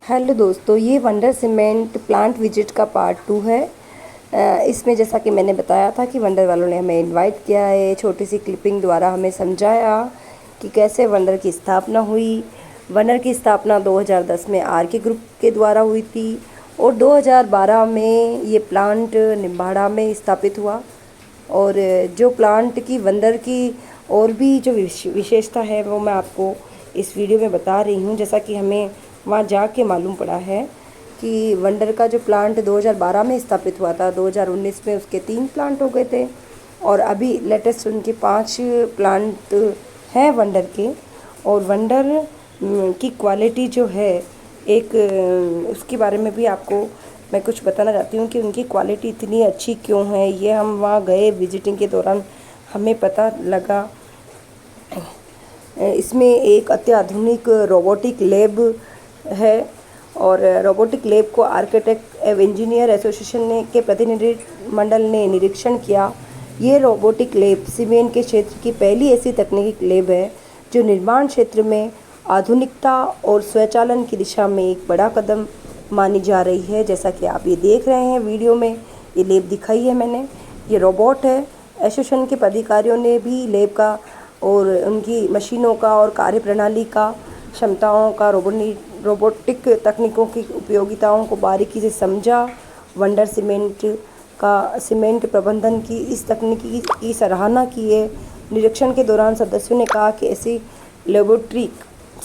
Hello दोस्तों, ये wonder cement plant visit का पार्ट 2 है। इसमें जैसा कि मैंने बताया था कि वंडर वालों ने हमें इनवाइट किया है। छोटी सी क्लिपिंग द्वारा हमें समझाया कि कैसे वंडर की स्थापना हुई। वंडर की स्थापना 2010 में आर के ग्रुप के द्वारा हुई थी और 2012 में ये प्लांट निम्बाड़ा में स्थापित हुआ। और जो प्लांट की वंडर की और भी जो विशेषता है वो मैं आपको इस वीडियो में बता रही हूँ। जैसा कि हमें वहाँ जाके मालूम पड़ा है कि वंडर का जो प्लांट 2012 में स्थापित हुआ था, 2019 में उसके 3 प्लांट हो गए थे और अभी लेटेस्ट उनके 5 प्लांट हैं वंडर के। और वंडर की क्वालिटी जो है एक उसके बारे में भी आपको मैं कुछ बताना चाहती हूँ कि उनकी क्वालिटी इतनी अच्छी क्यों है। ये हम वहाँ गए विजिटिंग के दौरान हमें पता लगा। इसमें एक अत्याधुनिक रोबोटिक लैब है और रोबोटिक लैब को आर्किटेक्ट एवं इंजीनियर एसोसिएशन ने के प्रतिनिधिमंडल ने निरीक्षण किया। ये रोबोटिक लैब सीमेंट के क्षेत्र की पहली ऐसी तकनीकी लैब है जो निर्माण क्षेत्र में आधुनिकता और स्वचालन की दिशा में एक बड़ा कदम मानी जा रही है। जैसा कि आप ये देख रहे हैं वीडियो में, ये लैब दिखाई है मैंने, ये रोबोट है। एसोसिएशन के पदाधिकारियों ने भी लैब का और उनकी मशीनों का और कार्यप्रणाली का क्षमताओं का रोबोटिक तकनीकों की उपयोगिताओं को बारीकी से समझा। वंडर सीमेंट प्रबंधन की इस तकनीकी की सराहना की है। निरीक्षण के दौरान सदस्यों ने कहा कि ऐसी लेबोरेटरी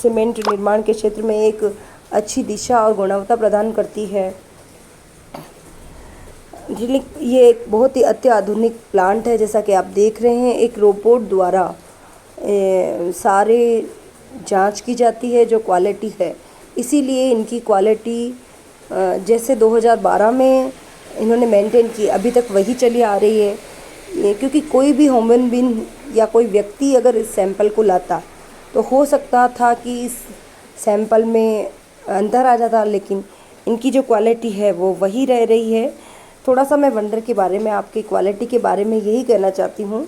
सीमेंट निर्माण के क्षेत्र में एक अच्छी दिशा और गुणवत्ता प्रदान करती है। ये एक बहुत ही अत्याधुनिक प्लांट है। जैसा कि आप देख रहे हैं, एक रोबोट द्वारा सारे जांच की जाती है जो क्वालिटी है। इसीलिए इनकी क्वालिटी जैसे 2012 में इन्होंने मेंटेन की, अभी तक वही चली आ रही है। क्योंकि कोई भी ह्यूमन बीइंग या कोई व्यक्ति अगर इस सैंपल को लाता तो हो सकता था कि इस सैंपल में अंतर आ जाता, लेकिन इनकी जो क्वालिटी है वो वही रह रही है। थोड़ा सा मैं वंडर के बारे में, आपकी क्वालिटी के बारे में यही कहना चाहती हूँ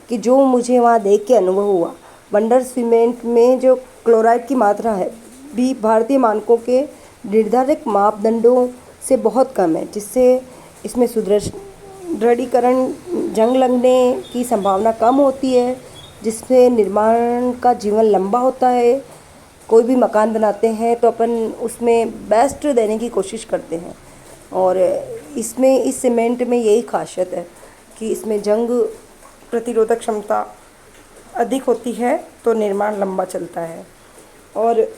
कि जो मुझे वहाँ देख के अनुभव हुआ, वंडर सीमेंट में जो क्लोराइड की मात्रा है भी भारतीय मानकों के निर्धारित मापदंडों से बहुत कम है, जिससे इसमें सुदृढ़ीकरण जंग लगने की संभावना कम होती है, जिससे निर्माण का जीवन लंबा होता है। कोई भी मकान बनाते हैं तो अपन उसमें बेस्ट देने की कोशिश करते हैं और इसमें इस सीमेंट में यही खासियत है कि इसमें जंग प्रतिरोधक क्षमता अधिक होती है तो निर्माण लंबा चलता है। और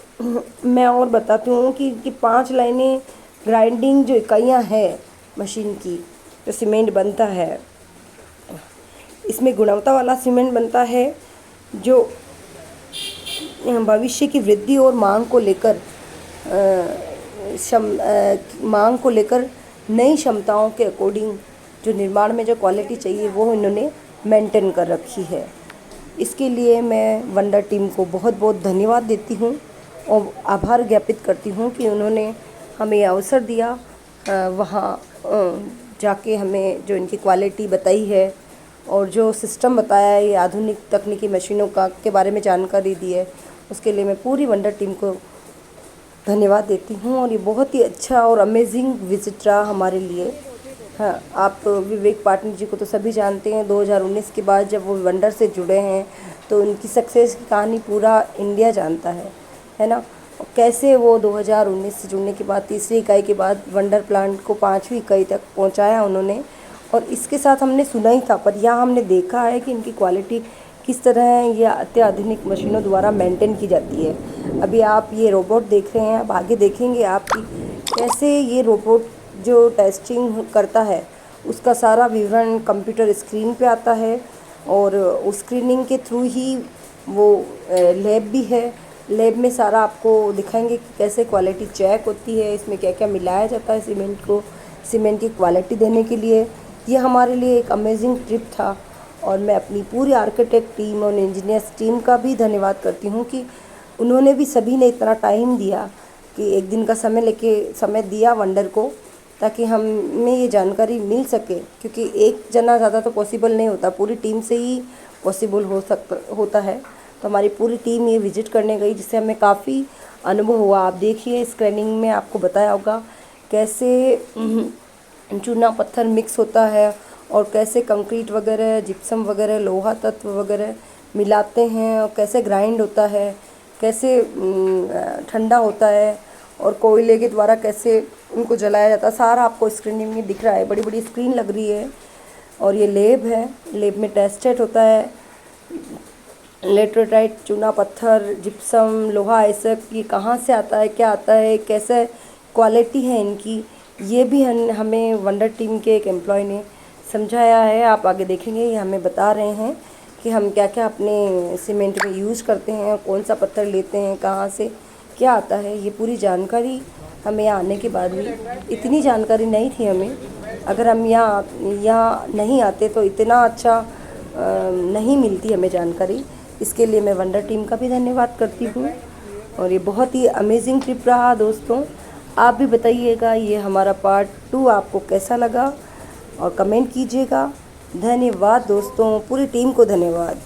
मैं और बताती हूँ कि 5 लाइनें ग्राइंडिंग जो इकाइयाँ हैं मशीन की, जो सीमेंट बनता है, इसमें गुणवत्ता वाला सीमेंट बनता है जो भविष्य की वृद्धि और मांग को लेकर नई क्षमताओं के अकॉर्डिंग जो निर्माण में जो क्वालिटी चाहिए वो इन्होंने मेंटेन कर रखी है। इसके लिए मैं वंडर टीम को बहुत बहुत धन्यवाद देती हूँ और आभार ज्ञापित करती हूँ कि उन्होंने हमें ये अवसर दिया वहाँ जाके हमें जो इनकी क्वालिटी बताई है और जो सिस्टम बताया है, ये आधुनिक तकनीकी मशीनों का के बारे में जानकारी दी है, उसके लिए मैं पूरी वंडर टीम को धन्यवाद देती हूँ। और ये बहुत ही अच्छा और अमेजिंग विजिट रहा हमारे लिए। हाँ, आप विवेक पाटनी जी को तो सभी जानते हैं। 2019 के बाद जब वो वंडर से जुड़े हैं तो उनकी सक्सेस की कहानी पूरा इंडिया जानता है ना। कैसे वो 2019 से जुड़ने के बाद तीसरी इकाई के बाद वंडर प्लांट को 5वीं इकाई तक पहुंचाया उन्होंने। और इसके साथ हमने सुना ही था, पर यहाँ हमने देखा है कि इनकी क्वालिटी किस तरह है, यह अत्याधुनिक मशीनों द्वारा मेंटेन की जाती है। अभी आप ये रोबोट देख रहे हैं, अब आगे देखेंगे आप कि कैसे ये रोबोट जो टेस्टिंग करता है उसका सारा विवरण कंप्यूटर स्क्रीन पे आता है और उस स्क्रीनिंग के थ्रू ही वो लैब भी है। लैब में सारा आपको दिखाएंगे कि कैसे क्वालिटी चेक होती है, इसमें क्या क्या मिलाया जाता है सीमेंट की क्वालिटी देने के लिए। ये हमारे लिए एक अमेजिंग ट्रिप था और मैं अपनी पूरी आर्किटेक्ट टीम और इंजीनियर्स टीम का भी धन्यवाद करती हूँ कि उन्होंने भी, सभी ने इतना टाइम दिया कि एक दिन का समय दिया वंडर को, ताकि हमें ये जानकारी मिल सके। क्योंकि एक जना ज़्यादा तो पॉसिबल नहीं होता, पूरी टीम से ही पॉसिबल होता है। तो हमारी पूरी टीम ये विज़िट करने गई, जिससे हमें काफ़ी अनुभव हुआ। आप देखिए इस ट्रेनिंग में आपको बताया होगा कैसे चूना पत्थर मिक्स होता है और कैसे कंक्रीट वगैरह, जिप्सम वगैरह, लोहा तत्व वगैरह मिलाते हैं और कैसे ग्राइंड होता है, कैसे ठंडा होता है और कोयले के द्वारा कैसे उनको जलाया जाता है, सारा आपको स्क्रीनिंग में दिख रहा है। बड़ी बड़ी स्क्रीन लग रही है और ये लैब है। लैब में टेस्टेड होता है लेटराइट, चूना पत्थर, जिप्सम, लोहा, ऐसा ये कहाँ से आता है, क्या आता है, कैसे क्वालिटी है इनकी, ये भी हमें वंडर टीम के एक एम्प्लॉय ने समझाया है। आप आगे देखेंगे ये हमें बता रहे हैं कि हम क्या क्या अपने सीमेंट में यूज़ करते हैं, कौन सा पत्थर लेते हैं, कहाँ से क्या आता है। ये पूरी जानकारी हमें यहाँ आने के बाद भी, इतनी जानकारी नहीं थी हमें। अगर हम यहाँ नहीं आते तो इतना अच्छा नहीं मिलती हमें जानकारी। इसके लिए मैं वंडर टीम का भी धन्यवाद करती हूँ। और ये बहुत ही अमेजिंग ट्रिप रहा दोस्तों। आप भी बताइएगा ये हमारा पार्ट 2 आपको कैसा लगा और कमेंट कीजिएगा। धन्यवाद दोस्तों, पूरी टीम को धन्यवाद।